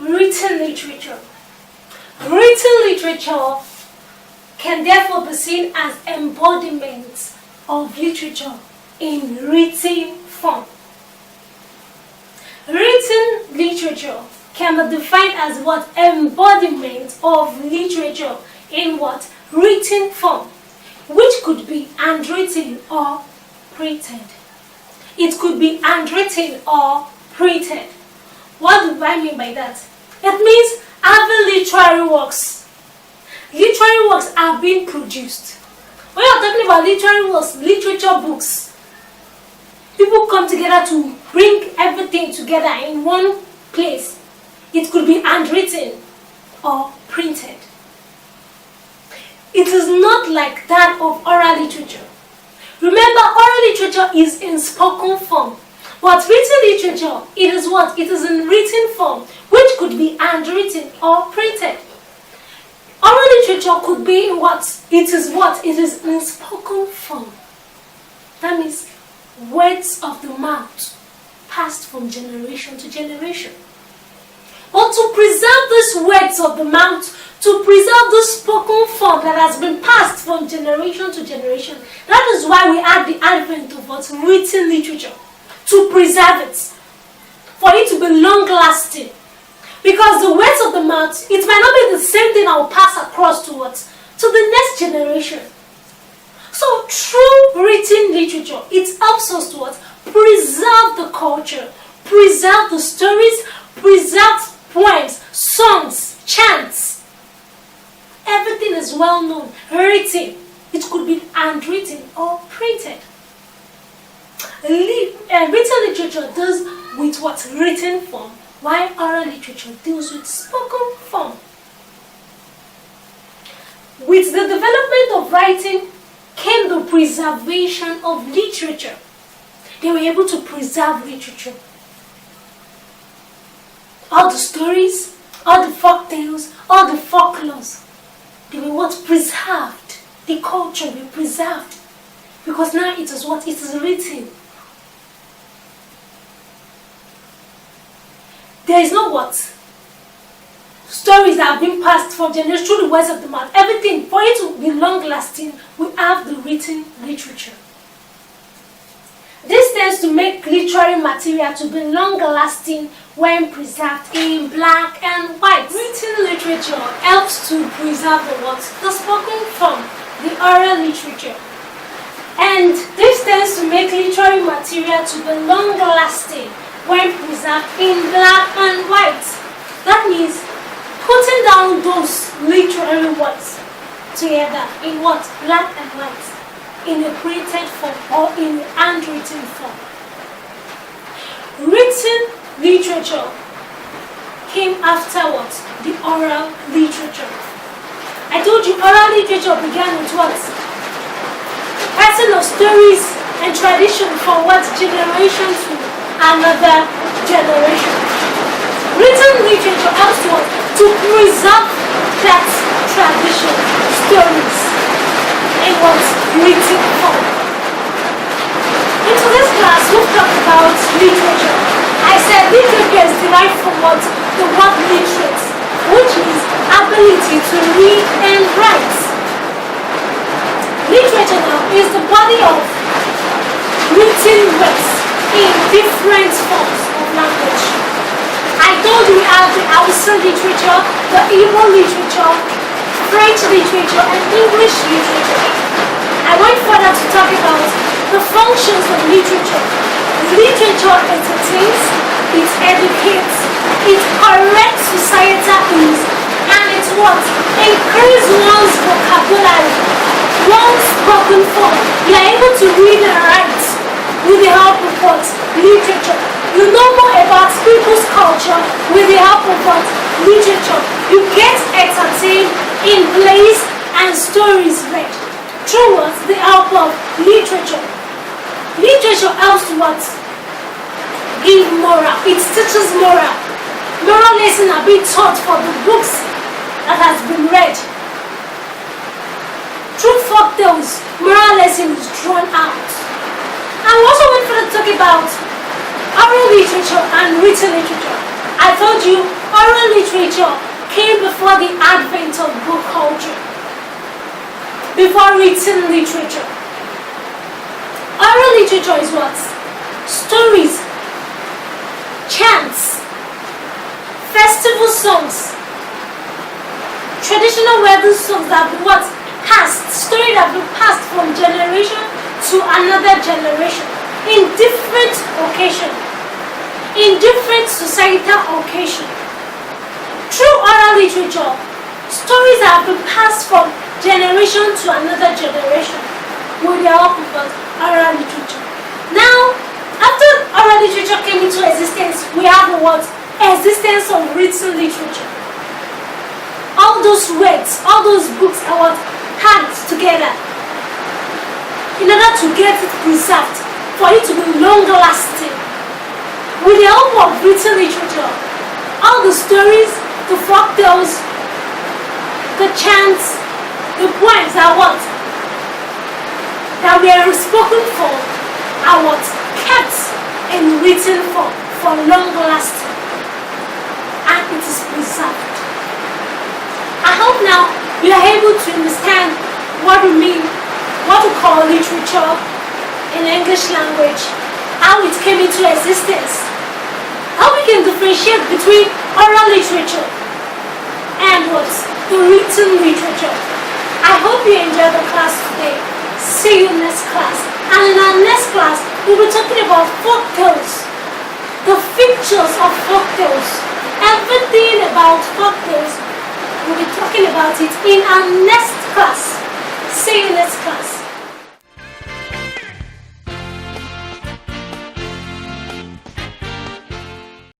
written literature. Written literature can therefore be seen as embodiments of literature in written form. Written literature can be defined as what? Embodiment of literature in what? Written form, which could be handwritten or printed. It could be handwritten or printed. What do I mean by that? It means having literary works. Literary works are being produced. When you're talking about literary works, literature books, people come together to bring everything together in one place. It could be handwritten or printed. It is not like that of oral literature. Remember, oral literature is in spoken form. But written literature, it is what? It is in written form, which could be handwritten or printed. Oral literature could be in what? It is what? It is in spoken form. That means words of the mouth passed from generation to generation. But to preserve these words of the mouth, to preserve the spoken form that has been passed from generation to generation, that is why we add the advent of what? Written literature. To preserve it, for it to be long-lasting. Because the words of the mouth, it might not be the same thing I will pass across to what? To the next generation. So through written literature, it helps us to what? Preserve the culture, preserve the stories, preserve poems, songs, chants. Everything is well known, written. It could be handwritten or printed. Written literature deals with what? Written form, while oral literature deals with spoken form. With the development of writing came the preservation of literature. They were able to preserve literature. All the stories, all the folk tales, all the folklores, they were what? Preserved. The culture were preserved. Because now it is what? It is written. There is no what? Stories that have been passed from generation through the words of the mouth. Everything, for it to be long-lasting, we have the written literature. This tends to make literary material to be long-lasting when preserved in black and white. Written literature helps to preserve the what? The spoken form, the oral literature. And this tends to make literary material to be long-lasting when preserved in black and white. That means putting down those literary words together in what? Black and white. In a printed form or in a handwritten form. Written literature came after what? The oral literature. I told you oral literature began with what? Passing of stories and tradition from what generation to another generation. Written literature helps to preserve that tradition, stories, in what's written form. In today's class, we've talked about literature. I said literature is derived from what? The word literate, which is ability to read and write. Literature now is the body of written words in different forms of language. I told you we have the Hausa literature, the Igbo literature, French literature, and English literature. I went further to talk about the functions of literature. Literature entertains, it educates, it corrects societal ills, and it what? Increases one's vocabulary, one's spoken form. You are able to read and write with the help of what? Literature. You know more about people's culture with the help of what? Literature. You get entertained in plays and stories read through what? The help of literature. Literature helps to what? Give moral. It teaches moral. Moral lessons are being taught for the books that has been read. Through folk tales, moral lesson is drawn out. And we also went for to talk about oral literature and written literature. I told you oral literature came before the advent of book culture, before written literature. Oral literature is what? Stories, chants, festival songs, traditional wedding songs that have been what? Passed, stories that have been passed from generation to another generation in different occasions, in different societal occasions. Through oral literature, stories have been passed from generation to another generation with the help of oral literature. Now, after oral literature came into existence, we have what? Existence of written literature. All those words, all those books are what? Hand together in order to get it preserved, for it to be longer lasting. With the help of written literature, all the stories, the folk tales, the chants, the poems are what? That were spoken for are what? Kept in written form for longer lasting, and it is preserved. I hope now you are able to understand what we mean, what we call literature in English language, how it came into existence, how we can differentiate between oral literature and what? The written literature. I hope you enjoyed the class today. See you next class. And in our next class, we'll be talking about folk tales, the features of folk tales, everything about folk tales. We'll be talking about it in our next class. See you next class.